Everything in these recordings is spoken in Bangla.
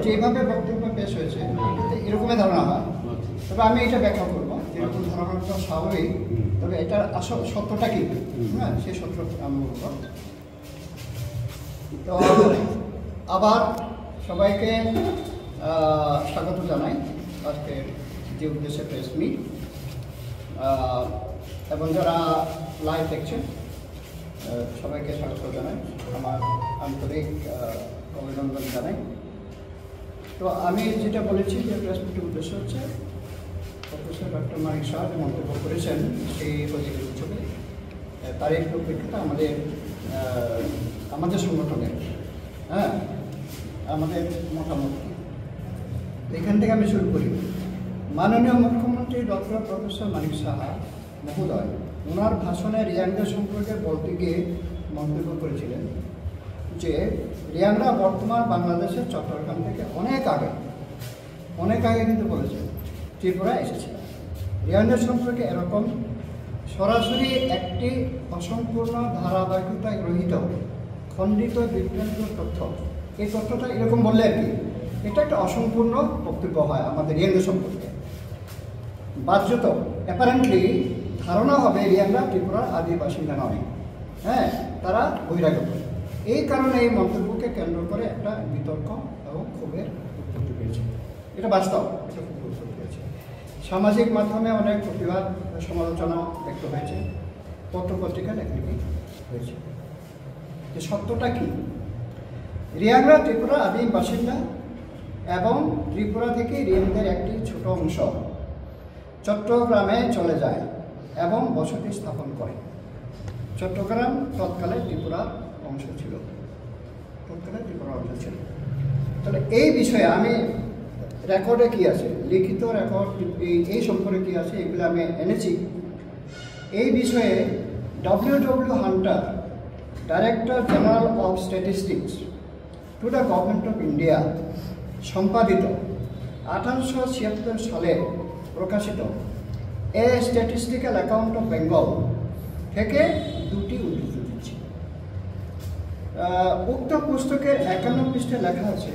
যেভাবে বক্তব্য পেশ হয়েছে এটাতে এরকমই ধারণা হয়, তবে আমি এটা ব্যাখ্যা করবো। এরকম ধারণাটা স্বাভাবিক, তবে এটার আসল সত্যটা কি, হ্যাঁ, সেই সত্য আমি বলবো। তো আবার সবাইকে স্বাগত জানাই আজকে যে উদ্দেশ্যে প্রেস মিট, এবং যারা লাইভ দেখছেন সবাইকে স্বাগত জানাই, আমার আন্তরিক অভিনন্দন জানাই। তো আমি যেটা বলেছি যে প্রেস মিটের উদ্দেশ্য হচ্ছে প্রফেসর ডক্টর মানিক শাহ যে মন্তব্য করেছেন সেই প্রজেক্ট উৎসবে, তারই পরিপ্রেক্ষিতে আমাদের সংগঠনের আমাদের মতামত এখান থেকে আমি শুরু করি। মাননীয় মুখ্যমন্ত্রী ডক্টর প্রফেসর মানিক সাহা মহোদয় ওনার ভাষণে রিয়াংদের সম্পর্কে বলতে গিয়ে মন্তব্য করেছিলেন যে রিয়াংরা বর্তমান বাংলাদেশের চট্টগ্রাম থেকে অনেক আগে কিন্তু বলেছে ত্রিপুরা এসেছে। রিয়াংদের সম্পর্কে এরকম সরাসরি একটি অসম্পূর্ণ ধারাবাহিকতা রহিত খণ্ডিত বিভ্রান্ত তথ্য, এই তথ্যটা এরকম বললে আর কি এটা একটা অসম্পূর্ণ বক্তব্য হয় আমাদের রিয়াংদের সম্পর্কে। বাহ্যত অ্যাপারেন্টলি ধারণা হবে রিয়াংরা ত্রিপুরার আদি বাসিন্দা নয়, হ্যাঁ, তারা বহিরাগত। এই কারণে এই মন্তব্যকে কেন্দ্র করে একটা বিতর্ক এবং ক্ষোভের উৎপত্তি পেয়েছে। এটা বাস্তব, এটা খুব উৎপত্তি পেয়েছে। সামাজিক মাধ্যমে অনেক প্রতিবাদ সমালোচনা ব্যক্ত হয়েছে, পত্রপত্রিকা লেখালেখি হয়েছে। যে সত্যটা কি, রিয়াংরা ত্রিপুরা আদিম বাসিন্দা এবং ত্রিপুরা থেকে রিয়াংদের একটি ছোট অংশ চট্টগ্রামে চলে যায় এবং বসতি স্থাপন করে। চট্টগ্রাম তৎকালে ত্রিপুরার অংশ ছিল, তাহলে এই বিষয়ে আমি রেকর্ডে কি আছে, লিখিত রেকর্ড এই সম্পর্কে কি আছে এগুলো আমি এনেছি। এই বিষয়ে W.W. Hunter, director general of statistics to the government of India সম্পাদিত 1876 সালে প্রকাশিত এ স্ট্যাটিস্টিক্যাল অ্যাকাউন্ট অফ বেঙ্গল থেকে দুটি উদ্ধৃতি দিচ্ছি। উক্ত পুস্তকের 51 পৃষ্ঠায় লেখা আছে,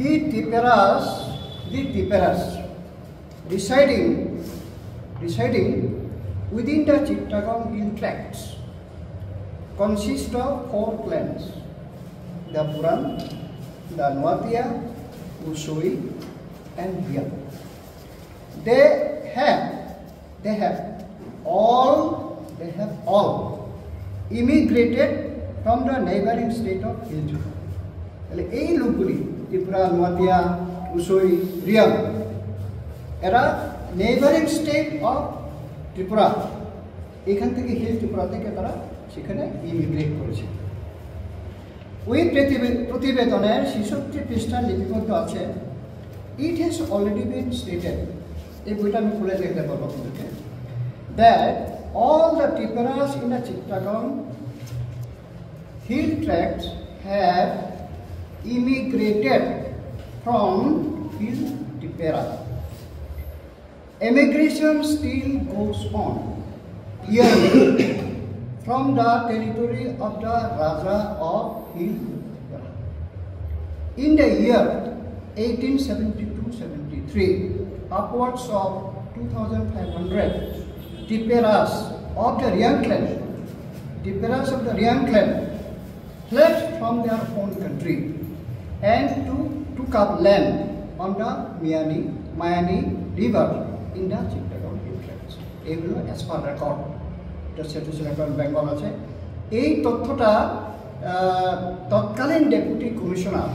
The Tiperas residing within the Chittagong hill tracts consist of 4 clans: the Puran, the Nuatia, Usui, and Riang. They have all immigrated from the neighboring state of Hill Tripura. এই লোকগুলি ত্রিপুরা, নোয়াতিয়া, উসই, রিয়াং এরা নেইবারিং স্টেট অফ ত্রিপুরা, এখান থেকে হিল ত্রিপুরা থেকে তারা সেখানে ইমিগ্রেট করেছে। ওই প্রতিবেদনের 66 পৃষ্ঠা লিপিবদ্ধ আছে, it has already been stated, এই বইটা আমি খুলে দেখতে পারবো আপনাদেরকে, that all the Tripuras in the Chittagong hill tracts have immigrated from Hill Tripura. Immigration still goes on yearly from the territory of the Raja of Hill Tripura. In the year 1872-73, upwards of 2,500 Tripuras of the Riang clan fled from their own country and took up land on the Mayani river in the Chittagong hill tracts. এগুলো as per record, এটা স্ট্যাটিস্টিক্যাল বেঙ্গল আছে। এই তথ্যটা তৎকালীন ডেপুটি কমিশনার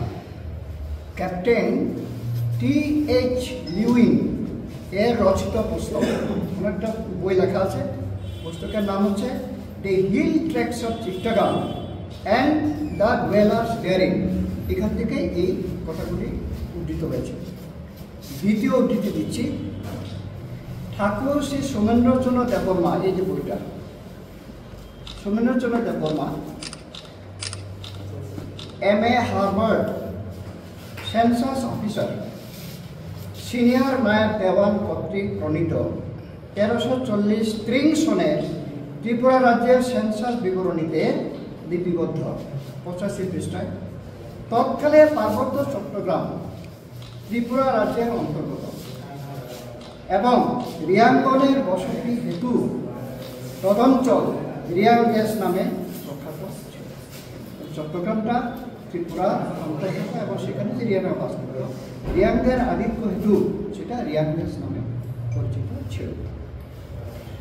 ক্যাপ্টেন T.H. লিউইন এর রচিত পুস্তক, একটা বই লেখা আছে, পুস্তকের নাম হচ্ছে the hill tracts of Chittagong and the dwellers therein. এখান থেকে এই কথাগুলি উদ্ধৃত হয়েছে। দ্বিতীয় উদ্ধৃতি দিচ্ছি, ঠাকুর শ্রী সোমেন্দ্রচন্দ্র দেববর্মা, এই যে বইটা, Somendrachandra Debbarma M.A. Harvard census officer senior নায়ক দেওয়ান কর্তৃক প্রণীত 1340 সনের ত্রিপুরা রাজ্যের সেন্সাস বিবরণীতে লিপিবদ্ধ 85 পৃষ্ঠায় তৎকালে পার্বত্য চট্টগ্রাম ত্রিপুরা রাজ্যের অন্তর্গত এবং রিয়াংগনের বসতি হেতু তদঞ্চল রিয়াং দেশ নামে প্রখ্যাত ছিল। চট্টগ্রামটা ত্রিপুরা অন্তর্গত এবং সেখানে যে রিয়াংরা বাস করত, রিয়াংদের আধিক্য হেতু সেটা রিয়াং দেশ নামে পরিচিত ছিল।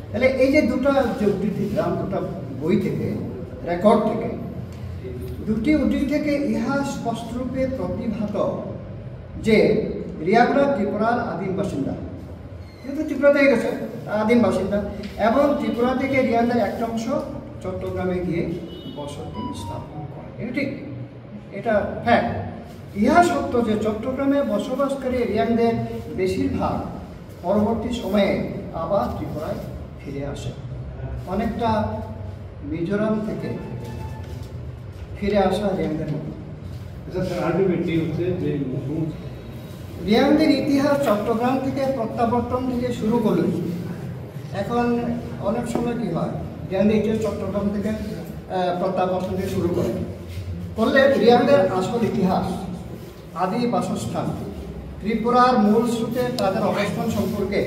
তাহলে এই যে দুটো যে উদ্ধৃতি দিলাম, দুটো বই থেকে, রেকর্ড থেকে, দুটি উদ্ধৃতি থেকে ইহা স্পষ্টরূপে প্রতিভাত যে রিয়াংরা ত্রিপুরার আদিম বাসিন্দা, যেহেতু ত্রিপুরা থেকে গেছে আদিম বাসিন্দা, এবং ত্রিপুরা থেকে রিয়াংদের একটা অংশ চট্টগ্রামে গিয়ে বসতি স্থাপন করে। এটা ঠিক, এটা ফ্যাক্ট। ইহা সত্য যে চট্টগ্রামে বসবাসকারী রিয়াংদের বেশিরভাগ পরবর্তী সময়ে আবার ত্রিপুরায় ফিরে আসে, অনেকটা মিজোরাম থেকে ফিরে আসা রিয়াংদের মতো। রিয়াংদের ইতিহাস চট্টগ্রাম থেকে প্রত্যাবর্তন থেকে শুরু করলে এখন অনেক সময় কী হয়, রিয়াংদের ইতিহাস চট্টগ্রাম থেকে প্রত্যাবর্তন থেকে শুরু করলে রিয়াংদের আসল ইতিহাস, আদি বাসস্থান, ত্রিপুরার মূল স্রোতে তাদের অবস্থান সম্পর্কে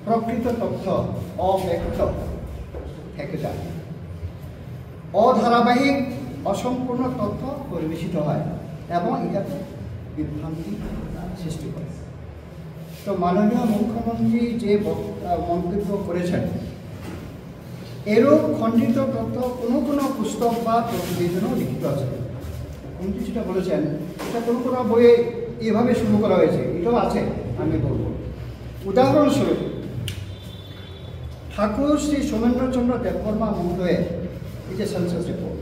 প্রকৃত তথ্য অব্যক্ত থেকে যায়। অধারাবাহিক অসম্পূর্ণ তথ্য পরিবেশিত হয় এবং এটাতে বিভ্রান্তি সৃষ্টি করে। তো মাননীয় মুখ্যমন্ত্রী যে মন্তব্য করেছেন, এরূপ খণ্ডিত তথ্য কোনো কোনো পুস্তক বা প্রতিবেদনও লিখিত আছে। মুখ্যমন্ত্রী যেটা বলেছেন এটা কোনো কোনো বইয়ে এভাবে শুরু করা হয়েছে, এটাও আছে, আমি বলব। উদাহরণস্বরূপ ঠাকুর শ্রী সোমেন্দ্রচন্দ্র দেববর্মা মহোদয়ের এই যে সেন্সাস রিপোর্ট,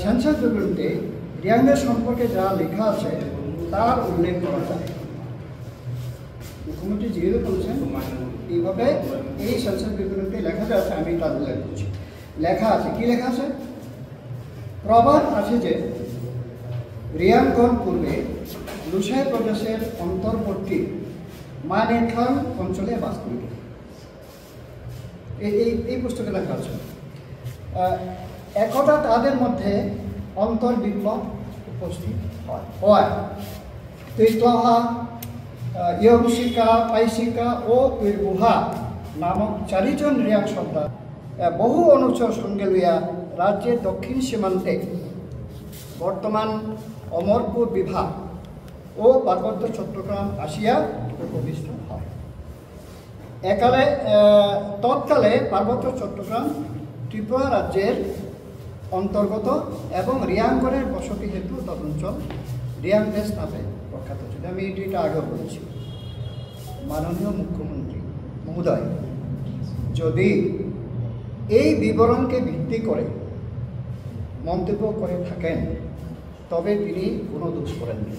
সেন্সাস বিবরণীতে রিয়াংদের সম্পর্কে যা লেখা আছে তার উল্লেখ করা যায়। মুখ্যমন্ত্রী যেহেতু বলছেন এইভাবে এই সেন্সাস বিবরণীতে লেখা যাচ্ছে, আমি তার উল্লেখ করছি। লেখা আছে, কি লেখা আছে? প্রবাদ আছে যে রিয়াংগন পূর্বে লুসাই প্রদেশের অন্তর্বর্তী মানেথান অঞ্চলে বাস করিত। এই পুস্তকে লেখা আছে। একদা তাদের মধ্যে অন্তর্বিপ্লব উপস্থিত হয়। তৈতহা, ইয়ংশিকা, পাইশিকা ও তৈরবুহা নামক 4 জন রিয়াং সর্দার বহু অনুচর সঙ্গে লইয়া রাজ্যের দক্ষিণ সীমান্তে বর্তমান অমরপুর বিভাগ ও পার্বত্য চট্টগ্রাম আসিয়া উপবিষ্ট হয়। তৎকালে পার্বত্য চট্টগ্রাম ত্রিপুরা রাজ্যের অন্তর্গত এবং রিয়াংগনের বসতি হেতু তদঞ্চল রিয়াং দেশ নামে প্রখ্যাত ছিল। আমি এটা আগেও বলেছি। মাননীয় মুখ্যমন্ত্রী মহোদয় যদি এই বিবরণকে ভিত্তি করে মন্তব্য করে থাকেন তবে তিনি কোনো দোষ করেননি।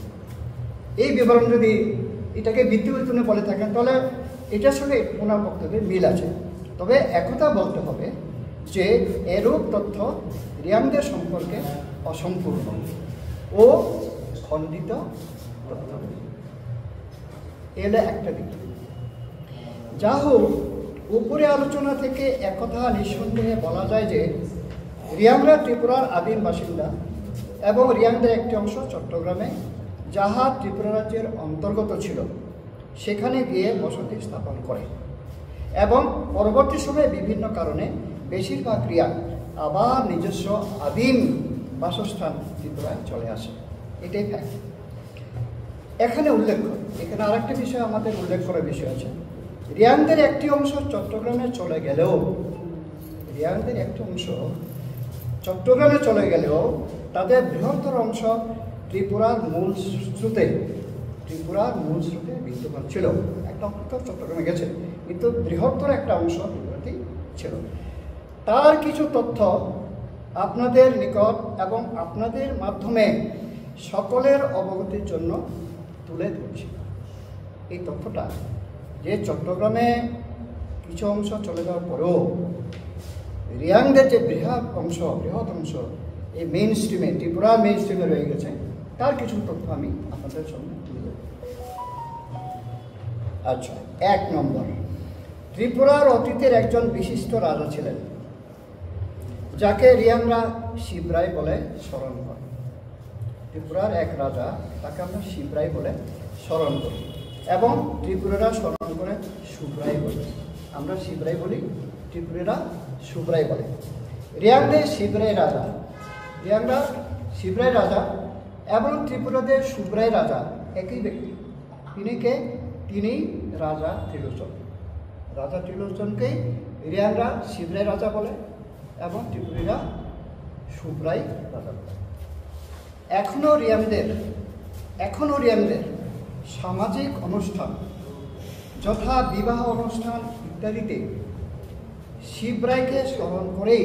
এই বিবরণ যদি এটাকে ভিত্তি করে বলে থাকেন তাহলে এটার সঙ্গে ওনার বক্তব্যের মিল আছে। তবে একথা বলতে হবে যে এরূপ তথ্য রিয়াংদের সম্পর্কে অসম্পূর্ণ ও খণ্ডিত তথ্য। এলে একটা দিক। যা হোক, উপরে আলোচনা থেকে একথা নিঃসন্দেহে বলা যায় যে রিয়াংরা ত্রিপুরার আদিম বাসিন্দা এবং রিয়াংদের একটি অংশ চট্টগ্রামে, যাহা ত্রিপুরা রাজ্যের অন্তর্গত ছিল, সেখানে গিয়ে বসতি স্থাপন করে এবং পরবর্তী সময়ে বিভিন্ন কারণে বেশিরভাগ রিয়াং আবার নিজস্ব আদিম বাসস্থান ত্রিপুরায় চলে আসে। এটাই ফ্যাক্ট। এখানে আরেকটা বিষয় আমাদের উল্লেখ করার বিষয় আছে। রিয়াংদের একটি অংশ চট্টগ্রামে চলে গেলেও তাদের বৃহত্তর অংশ ত্রিপুরার মূল স্রোতে বিদ্যমান ছিল। একটা অংশ চট্টগ্রামে গেছে, কিন্তু বৃহত্তর একটা অংশ ত্রিপুরাতেই ছিল। তার কিছু তথ্য আপনাদের নিকট এবং আপনাদের মাধ্যমে সকলের অবগতির জন্য তুলে ধরছি। এই তথ্যটা যে চট্টগ্রামে কিছু অংশ চলে যাওয়ার পরেও রিয়াংদের যে বৃহৎ অংশ এই মেইন স্ট্রিমে, ত্রিপুরার মেইন স্ট্রিমে রয়ে গেছে, তার কিছু তথ্য আমি আপনাদের সামনে তুলে দেব। আচ্ছা, 1 নম্বর, ত্রিপুরার অতীতের একজন বিশিষ্ট রাজা ছিলেন যাকে রিয়াংরা শিবরায় বলে স্মরণ করে। ত্রিপুরার এক রাজা, তাকে আমরা শিবরাই বলে স্মরণ করি, এবং ত্রিপুরারা স্মরণ করে সুব্রাই বলে। আমরা শিবরাই বলি, ত্রিপুরারা সুব্রাই বলে। রিয়াংদে শিবরাই রাজা, রিয়াংরা শিবরাই রাজা এবং ত্রিপুরাদের সুব্রাই রাজা একই ব্যক্তি। তিনি কে? তিনি রাজা ত্রিলোচন। রাজা ত্রিলোচনকেই রিয়াংরা শিবরাই রাজা বলে এবং ত্রিপুরীরা সুব্রাই রাজা বলে। এখনও রিয়াংদের সামাজিক অনুষ্ঠান যথা বিবাহ অনুষ্ঠান ইত্যাদিতে শিবরাইকে স্মরণ করেই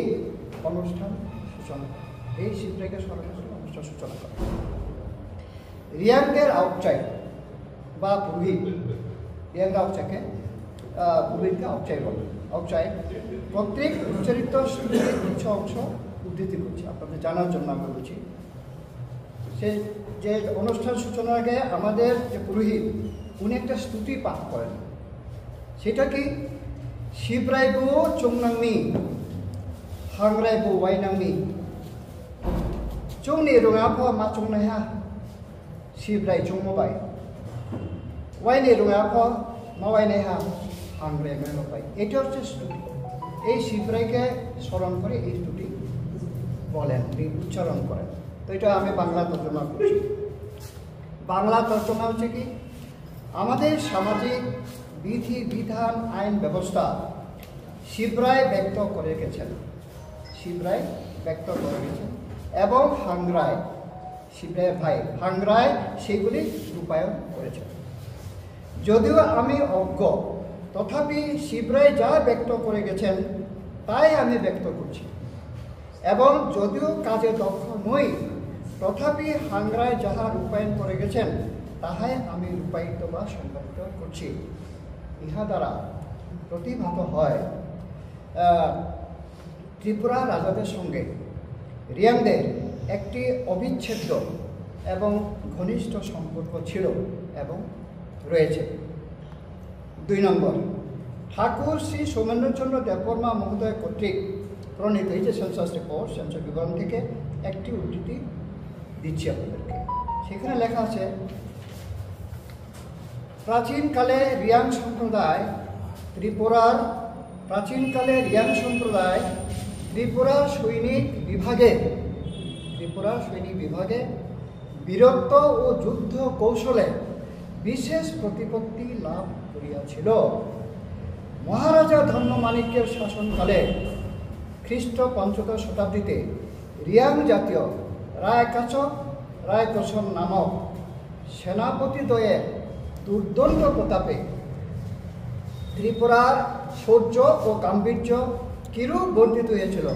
অনুষ্ঠান সূচনা করে। এই শিবরাইকে স্মরণ করে অনুষ্ঠান সূচনা করে। রিয়াংদের আউটচাই বা পুরোহিত, রিয়াংরা আউটচাইকে পুরোহিতকে আউটচাই বলে। আউটচাই প্রত্যেক উচ্চারিত স্তুতির কিছু অংশ উদ্ধৃতি করছে, আপনাদের জানার জন্য আমরা বলছি। সে যে অনুষ্ঠান সূচনার আগে আমাদের যে পুরোহিত, উনি একটা স্তুতি পাঠ করেন। সেটা কি? শিবরাই বো চংনাংনি হাংরাই বো ওয়াইনাংনি চংনি রঙাফ মা চংনাহা শিবরাই চংমবাই ওয়াইনি রঙাফ মা ওয়াইনাহা হাংরাই মেনবাই। এটা হচ্ছে স্তুতি। এই শিবরাইকে স্মরণ করে এই স্তুতি বলেন, উচ্চারণ করেন। তো এটা আমি বাংলা তর্জমা করছি। বাংলা তর্জমা হচ্ছে কি? আমাদের সামাজিক বিধি বিধান আইন ব্যবস্থা শিবরাই ব্যক্ত করে গেছেন, শিবরাই ব্যক্ত করে গেছেন এবং হাংরাই, শিবরাই ভাই হাংরাই সেগুলি রূপায়ণ করেছেন। যদিও আমি অজ্ঞ, তথাপি শিবরাই যা ব্যক্ত করে গেছেন তাই আমি ব্যক্ত করছি, এবং যদিও কাজে দক্ষ নই, তথাপি হাংরাই যাহা রূপায়ণ করে গেছেন তাহাই আমি রূপায়িত বা সম্পাদিত করছি। ইহা দ্বারা প্রতিভাত হয় ত্রিপুরা রাজাদের সঙ্গে রিয়াংদের একটি অবিচ্ছেদ্য এবং ঘনিষ্ঠ সম্পর্ক ছিল এবং রয়েছে। 2 নম্বর, ঠাকুর শ্রী সৌমেন্দ্রচন্দ্র দেববর্মা মহোদয় কর্তৃক প্রণীত এই যে সেন্সাস রিপোর্ট, সেন্সাস বিবরণ থেকে একটি উদ্ধৃতি দিচ্ছি আপনাদেরকে। সেখানে লেখা আছে, প্রাচীনকালে রিয়াং সম্প্রদায় ত্রিপুরা সৈনিক বিভাগে বীরত্ব ও যুদ্ধ কৌশলে বিশেষ প্রতিপত্তি লাভ করিয়াছিল। মহারাজা ধর্মমাণিক্যের শাসনকালে খ্রিস্ট 5ম শতাব্দীতে রিয়াং জাতীয় রায়কচন নামক সেনাপতিদ্বয়ের দুর্দণ্ড প্রতাপে ত্রিপুরার শৌর্য ও গাম্ভীর্য কিরূপ বর্ণিত হয়েছিল,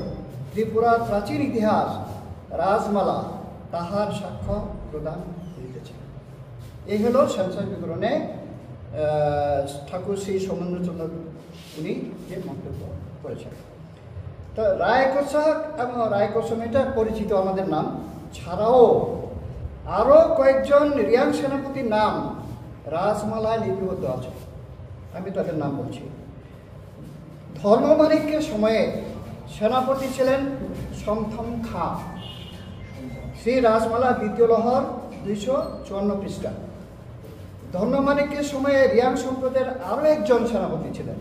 ত্রিপুরার প্রাচীন ইতিহাস রাজমালা তাহার সাক্ষ্য প্রদান করিতেছে। এই হল সেন্সাস বিবরণে ঠাকুর শ্রী সৌমেন্দ্রচন্দ্র উনি যে মন্তব্য করেছেন। তো রায়কোষাক এবং রায়কোষম এটা পরিচিত আমাদের নাম ছাড়াও আরও কয়েকজন রিয়াং সেনাপতির নাম রাজমালায় লিপিবদ্ধ আছে। আমি তাদের নাম বলছি। ধর্মমাণিক্যের সময়ে সেনাপতি ছিলেন সমথম খাঁ। শ্রী রাজমালা 2য় লহর 254 পৃষ্ঠা। ধর্মমাণিক্যের সময়ে রিয়াং সম্প্রদায়ের আরও একজন সেনাপতি ছিলেন,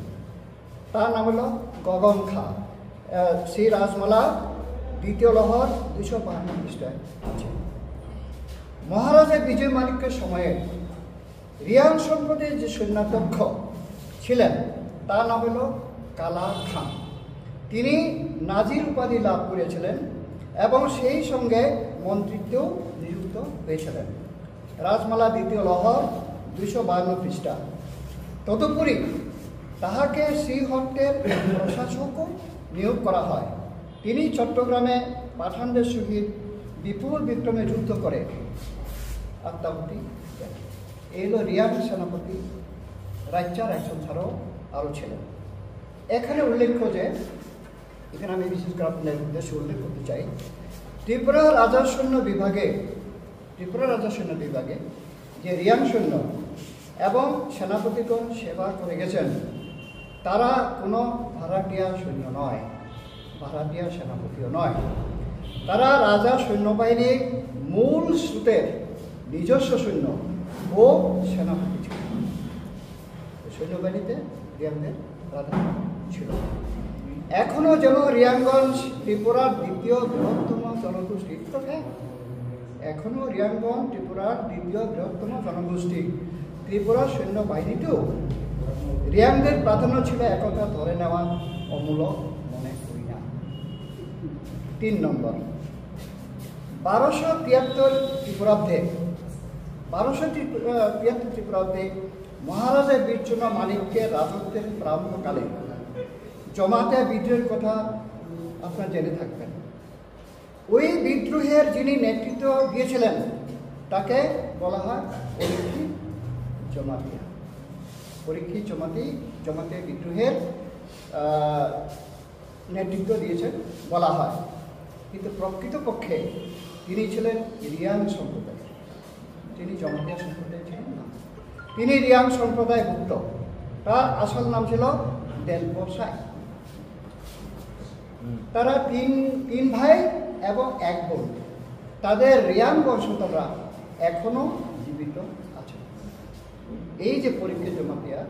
তার নাম হল গগন খাঁ। শ্রী রাজমালা 2য় লহর 252 পৃষ্ঠায় আছে। মহারাজা বিজয় মাণিক্যের সময়ে রিয়াং সম্প্রদায়ের যে সৈন্যাধ্যক্ষ ছিলেন তার নাম হল কালা খাঁ। তিনি নাজির উপাধি লাভ করেছিলেন এবং সেই সঙ্গে মন্ত্রিত্বেও নিযুক্ত হয়েছিলেন। রাজমালা 2য় লহর 252 পৃষ্ঠা। তদুপরি তাহাকে শ্রীহট্টের প্রশাসকও নিয়োগ করা হয়। তিনি চট্টগ্রামে পাঠানদের সহিত বিপুল বিক্রমে যুদ্ধ করে আত্মাহুতি দেন। এই হল রিয়াং সেনাপতি। রাজ্যার একজন ছাড়াও আরও ছিলেন। এখানে উল্লেখ্য যে, এখানে আমি বিশেষ করে আপনাদের উদ্দেশ্যে উল্লেখ করতে চাই, ত্রিপুরা রাজা সৈন্য বিভাগে যে রিয়াং সৈন্য এবং সেনাপতিগণ সেবা করে গেছেন তারা কোনো ভাড়াটিয়া সৈন্য নয়, ভাড়াটিয়া সেনাপতিও নয়। তারা রাজা সৈন্যবাহিনীর মূল স্রোতের নিজস্ব সৈন্য ও সেনাপতি ছিল। সৈন্যবাহিনীতে রিয়াংদের প্রাধান্য ছিল। এখনো যেন রিয়াংগঞ্জ ত্রিপুরার দ্বিতীয় বৃহত্তম জনগোষ্ঠী। এখনো রিয়াংগঞ্জ ত্রিপুরার দ্বিতীয় বৃহত্তম জনগোষ্ঠী। ত্রিপুরার সৈন্যবাহিনীতেও রিয়াংদের প্রাধান্য ছিল, একথা ধরে নেওয়া অমূলক মনে করি না। 3 নম্বর, 1273 ত্রিপুরাব্দে মহারাজা বীরচন্দ্র মানিক্যের রাজত্বের প্রারম্ভকালে জমাতে বিদ্রোহের কথা আপনারা জেনে থাকবেন। ওই বিদ্রোহের যিনি নেতৃত্ব দিয়েছিলেন তাকে বলা হয় পরীক্ষিত জমাতিয়া। পরীক্ষিত জমাতে বিদ্রোহের নেতৃত্ব দিয়েছেন বলা হয়, কিন্তু প্রকৃতপক্ষে তিনি ছিলেন রিয়াং সম্প্রদায়। তিনি জমাতিয়া সম্প্রদায় ছিলেন না, তিনি রিয়াং সম্প্রদায়ভুক্ত। তার আসল নাম ছিল দেলপো সাই। তারা তিন ভাই এবং 1 বোন। তাদের রিয়াং বংশধররা এখনো জীবিত আছে। এই যে পরীক্ষিত জমাতিয়া,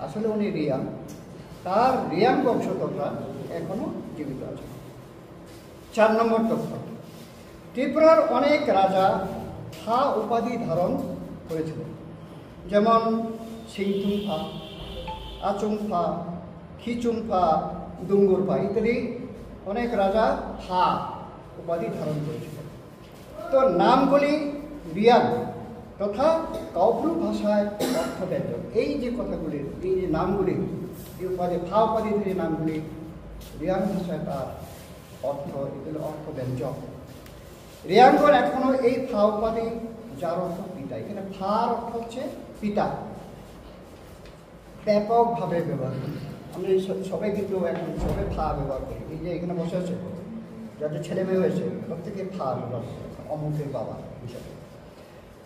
আসলে উনি রিয়াং, তার রিয়াং বংশধররা এখনো জীবিত আছে। 4 নম্বর তথ্য, ত্রিপুরার অনেক রাজা ফা উপাধি ধারণ করেছিলেন, যেমন সিংথুমফা, আচুমফা, খিচুমফা, দুঙ্গুরফা ইত্যাদি অনেক রাজা ফা উপাধি ধারণ করেছিলেন। তো নামগুলি রিয়াং তথা কাউপ্রু ভাষায় অর্থব্যঞ্জক। এই যে কথাগুলি, এই যে নামগুলি, এই উপাধি ফা উপাধি যে নামগুলি রিয়াং ভাষায় তার অর্থ, এগুলো অর্থব্যঞ্জক। রিয়াংগণ এখনো এই ফা উপাধি, যার অর্থ পিতা, এখানে ফার অর্থ হচ্ছে পিতা, ব্যাপকভাবে ব্যবহার করি। আমরা সবাই কিন্তু এখন সবাই ফা ব্যবহার করি। এই যে এখানে বসে আছে, যাদের ছেলে মেয়ে হয়েছে প্রত্যেকে ফা ব্যবহার করে, অমুকের বাবা হিসাবে।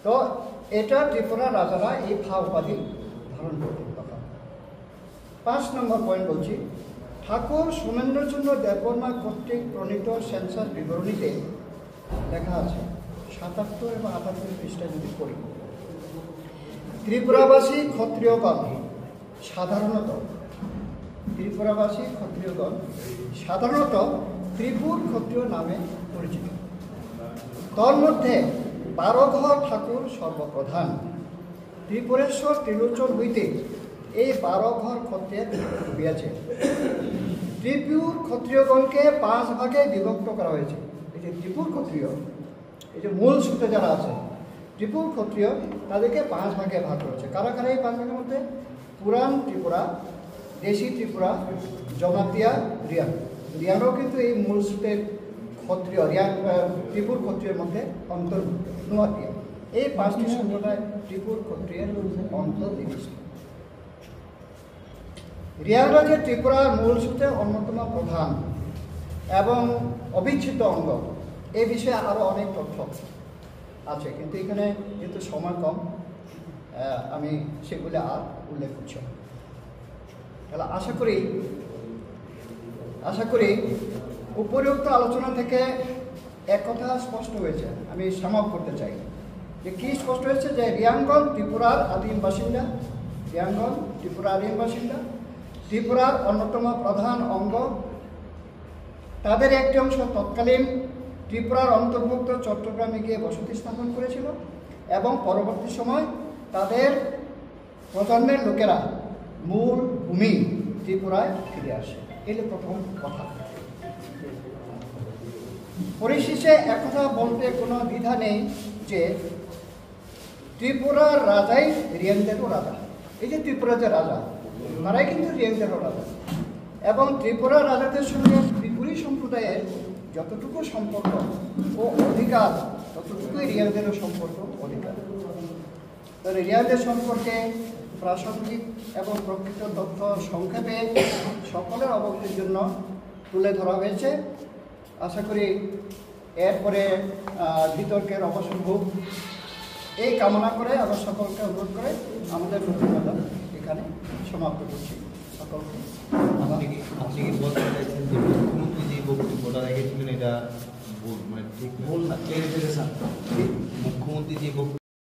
তো এটা ত্রিপুরার রাজারা এই ফা উপাধি ধারণ করতেন তখন। 5 নম্বর পয়েন্ট বলছি, ঠাকুর সোমেন্দ্রচন্দ্র দেববর্মা কর্তৃক প্রণীত সেন্সাস বিবরণীতে লেখা আছে 77 এবং 78 পৃষ্ঠায় যদি পড়ি, ত্রিপুরাবাসী ক্ষত্রিয়গণ সাধারণত ত্রিপুর ক্ষত্রিয় নামে পরিচিত। তন্মধ্যে 12 ঘর ঠাকুর সর্বপ্রধান। ত্রিপুরেশ্বর ত্রিলোচন হইতে এই 12 ঘর ক্ষত্রিয়ের হইয়াছে। ত্রিপুর ক্ষত্রিয়গণকে 5 ভাগে বিভক্ত করা হয়েছে। এই যে ত্রিপুর ক্ষত্রিয়, এই যে মূল সূত্রে যারা আছে ত্রিপুর ক্ষত্রিয়, তাদেরকে 5 ভাগে ভাগ করেছে। কারা কারা এই 5 ভাগের মধ্যে? পুরাণ ত্রিপুরা, দেশি ত্রিপুরা, জমাতিয়া, রিয়াং। রিয়াংও কিন্তু এই মূল সূত্রের ক্ষত্রিয়, রিয়াং ত্রিপুর ক্ষত্রিয়ের মধ্যে অন্তর্ভুক্ত। নোয়াতিয়া, এই 5টি সম্প্রদায় ত্রিপুর ক্ষত্রিয়ের অন্তর্নিবিষ্ট। রিয়াংরা যে ত্রিপুরার মূল সূত্রের অন্যতম প্রধান এবং অবিচ্ছেদ্য অঙ্গ, এই বিষয়ে আরও অনেক তথ্য আছে, কিন্তু এখানে যেহেতু সময় কম, আমি সেগুলো আর উল্লেখ করছি না। তাহলে আশা করি উপরিউক্ত আলোচনা থেকে এক কথা স্পষ্ট হয়েছে। আমি সমাপ করতে চাই যে কি স্পষ্ট হয়েছে, যে রিয়াংগণ ত্রিপুরার আদিম বাসিন্দা, ত্রিপুরার অন্যতম প্রধান অঙ্গ। তাদের একটি অংশ তৎকালীন ত্রিপুরার অন্তর্ভুক্ত চট্টগ্রামে গিয়ে বসতি স্থাপন করেছিল এবং পরবর্তী সময় তাদের প্রজন্মের লোকেরা মূল ভূমি ত্রিপুরায় ফিরে আসে। এই প্রথম কথা। পরিশেষে একথা বলতে কোনো দ্বিধা নেই যে ত্রিপুরার রাজাই রিয়াংদেরও রাজা। এই যে ত্রিপুরার যে রাজা, তারাই কিন্তু রিয়াংদেরও রাজা, এবং ত্রিপুরার রাজাদের সঙ্গে ত্রিপুরী সম্প্রদায়ের যতটুকু সম্পর্ক ও অধিকার, ততটুকুই রিয়াংদেরও সম্পর্ক অধিকার। তাহলে রিয়াংদের সম্পর্কে প্রাসঙ্গিক এবং প্রকৃত তথ্য সংক্ষেপে সকলের অবগতির জন্য তুলে ধরা হয়েছে। আশা করি এরপরে বিতর্কের অবসান হোক, এই কামনা করে আবার সকলকে অনুরোধ করে আমাদের প্রতিবেদন এখানে সমাপ্ত করছি। সকলকে আপনি কি বলতে চাইছেন যে মুখ্যমন্ত্রী যে বক্তব্যটা রেখেছিলেন এটা ভুল মানে ঠিক ভুল না, ক্লিয়ারিফিকেশন। মুখ্যমন্ত্রী যে